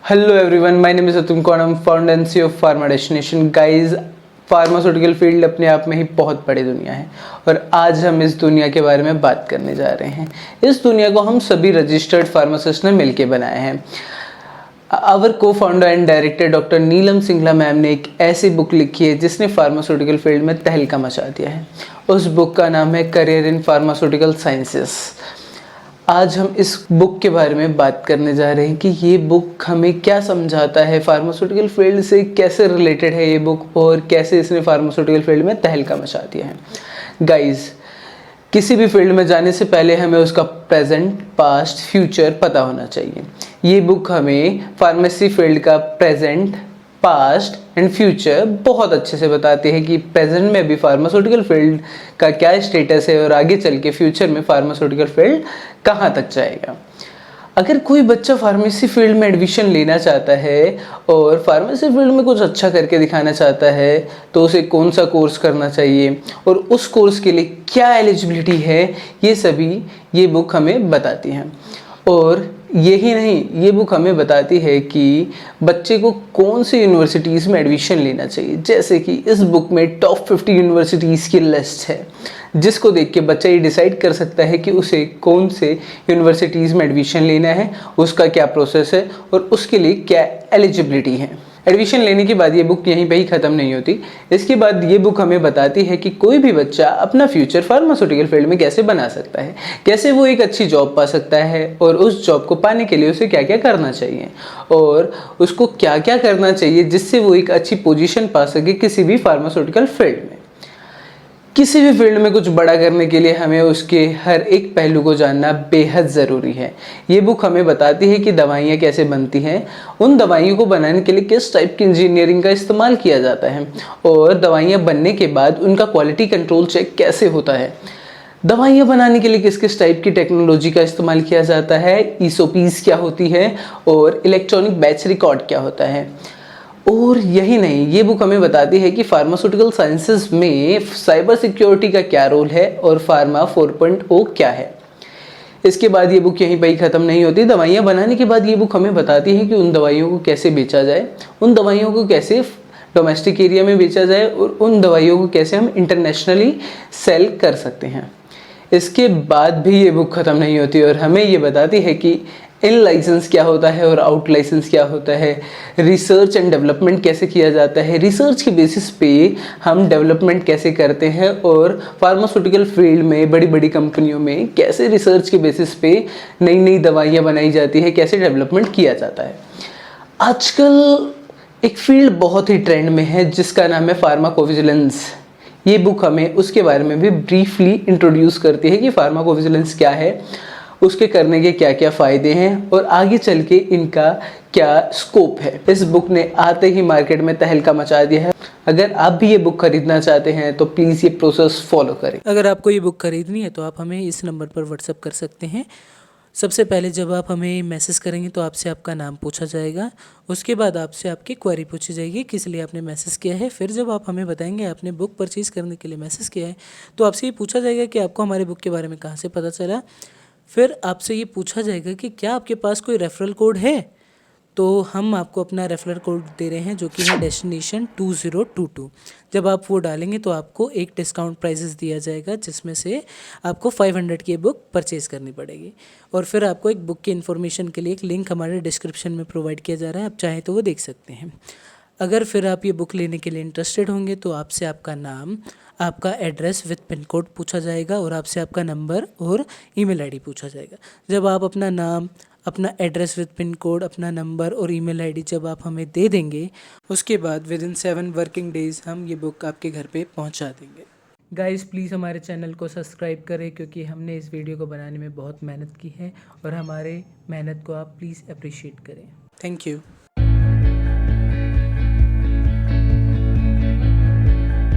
Hello everyone, my name is Atum Kaur. I'm founder and CEO of Pharma Destination. Guys, pharmaceutical field अपने आप में ही बहुत बड़ी दुनिया है और आज हम इस दुनिया के बारे में बात करने जा रहे हैं। इस दुनिया को हम सभी रजिस्टर्ड फार्मासिस्ट ने मिलकर बनाए हैं। आवर को founder and director doctor Neelam Singhla ma'am ने एक ऐसी बुक लिखी है जिसने फार्मास्यूटिकल फील्ड में तहलका मचा दिया है। उस बुक का नाम है करियर इन फार्मास्यूटिकल साइंसेस। आज हम इस बुक के बारे में बात करने जा रहे हैं कि ये बुक हमें क्या समझाता है, फार्मास्यूटिकल फील्ड से कैसे रिलेटेड है ये बुक और कैसे इसने फार्मास्यूटिकल फील्ड में तहलका मचा दिया है। गाइस, किसी भी फील्ड में जाने से पहले हमें उसका प्रेजेंट, पास्ट, फ्यूचर पता होना चाहिए। ये बुक हमें फार्मेसी फील्ड का प्रेजेंट, पास्ट एंड फ्यूचर बहुत अच्छे से बताते हैं कि प्रेजेंट में भी फार्मास्यूटिकल फील्ड का क्या स्टेटस है और आगे चल के फ्यूचर में फार्मास्यूटिकल फील्ड कहाँ तक जाएगा। अगर कोई बच्चा फार्मेसी फील्ड में एडमिशन लेना चाहता है और फार्मेसी फील्ड में कुछ अच्छा करके दिखाना चाहता है तो उसे कौन सा कोर्स करना चाहिए और उस कोर्स के लिए क्या एलिजिबिलिटी है, ये सभी ये बुक हमें बताती हैं। और यही नहीं, ये बुक हमें बताती है कि बच्चे को कौन सी यूनिवर्सिटीज़ में एडमिशन लेना चाहिए। जैसे कि इस बुक में टॉप 50 यूनिवर्सिटीज़ की लिस्ट है जिसको देख के बच्चा ये डिसाइड कर सकता है कि उसे कौन से यूनिवर्सिटीज़ में एडमिशन लेना है, उसका क्या प्रोसेस है और उसके लिए क्या एलिजिबिलिटी है। एडमिशन लेने के बाद ये बुक यहीं पे ही ख़त्म नहीं होती। इसके बाद ये बुक हमें बताती है कि कोई भी बच्चा अपना फ्यूचर फार्मास्यूटिकल फील्ड में कैसे बना सकता है, कैसे वो एक अच्छी जॉब पा सकता है और उस जॉब को पाने के लिए उसे क्या क्या करना चाहिए और उसको क्या क्या करना चाहिए जिससे वो एक अच्छी पोजीशन पा सके किसी भी फार्मास्यूटिकल फील्ड में। किसी भी फील्ड में कुछ बड़ा करने के लिए हमें उसके हर एक पहलू को जानना बेहद ज़रूरी है। ये बुक हमें बताती है कि दवाइयाँ कैसे बनती हैं, उन दवाइयों को बनाने के लिए किस टाइप की इंजीनियरिंग का इस्तेमाल किया जाता है और दवाइयाँ बनने के बाद उनका क्वालिटी कंट्रोल चेक कैसे होता है। दवाइयाँ बनाने के लिए किस किस टाइप की टेक्नोलॉजी का इस्तेमाल किया जाता है, ESOPs क्या होती है और इलेक्ट्रॉनिक बैच रिकॉर्ड क्या होता है। और यही नहीं, ये बुक हमें बताती है कि फार्मास्यूटिकल साइंसेस में साइबर सिक्योरिटी का क्या रोल है और फार्मा 4.0 क्या है। इसके बाद ये बुक यहीं पर ही ख़त्म नहीं होती। दवाइयाँ बनाने के बाद ये बुक हमें बताती है कि उन दवाइयों को कैसे बेचा जाए, उन दवाइयों को कैसे डोमेस्टिक एरिया में बेचा जाए और उन दवाइयों को कैसे हम इंटरनेशनली सेल कर सकते हैं। इसके बाद भी ये बुक ख़त्म नहीं होती और हमें ये बताती है कि इन लाइसेंस क्या होता है और आउट लाइसेंस क्या होता है, रिसर्च एंड डेवलपमेंट कैसे किया जाता है, रिसर्च के बेसिस पे हम डेवलपमेंट कैसे करते हैं और फार्मास्यूटिकल फील्ड में बड़ी बड़ी कंपनियों में कैसे रिसर्च के बेसिस पे नई नई दवाइयाँ बनाई जाती है, कैसे डेवलपमेंट किया जाता है। आजकल एक फील्ड बहुत ही ट्रेंड में है जिसका नाम है फार्माकोविजिलेंस। ये बुक हमें उसके बारे में भी ब्रीफली इंट्रोड्यूस करती है कि फार्माकोविजिलेंस क्या है, उसके करने के क्या क्या फ़ायदे हैं और आगे चल के इनका क्या स्कोप है। इस बुक ने आते ही मार्केट में तहलका मचा दिया है। अगर आप भी ये बुक खरीदना चाहते हैं तो प्लीज़ ये प्रोसेस फॉलो करें। अगर आपको ये बुक खरीदनी है तो आप हमें इस नंबर पर व्हाट्सअप कर सकते हैं। सबसे पहले जब आप हमें मैसेज करेंगे तो आपसे आपका नाम पूछा जाएगा, उसके बाद आपसे आपकी क्वेरी पूछी जाएगी किस लिए आपने मैसेज किया है। फिर जब आप हमें बताएंगे आपने बुक परचेज़ करने के लिए मैसेज किया है तो आपसे ये पूछा जाएगा कि आपको हमारे बुक के बारे में कहाँ से पता चला। फिर आपसे ये पूछा जाएगा कि क्या आपके पास कोई रेफरल कोड है, तो हम आपको अपना रेफरल कोड दे रहे हैं जो कि है डेस्टिनेशन 2022। जब आप वो डालेंगे तो आपको एक डिस्काउंट प्राइजेस दिया जाएगा जिसमें से आपको 500 की बुक परचेज़ करनी पड़ेगी। और फिर आपको एक बुक की इन्फॉर्मेशन के लिए एक लिंक हमारे डिस्क्रिप्शन में प्रोवाइड किया जा रहा है, आप चाहें तो वो देख सकते हैं। अगर फिर आप ये बुक लेने के लिए इंटरेस्टेड होंगे तो आपसे आपका नाम, आपका एड्रेस विद पिन कोड पूछा जाएगा और आपसे आपका नंबर और ईमेल आईडी पूछा जाएगा। जब आप अपना नाम, अपना एड्रेस विद पिन कोड, अपना नंबर और ईमेल आईडी जब आप हमें दे देंगे, उसके बाद विद इन 7 वर्किंग डेज़ हम ये बुक आपके घर पे पहुंचा देंगे। गाइस, प्लीज़ हमारे चैनल को सब्सक्राइब करें क्योंकि हमने इस वीडियो को बनाने में बहुत मेहनत की है और हमारे मेहनत को आप प्लीज़ अप्रिशिएट करें। Thank you.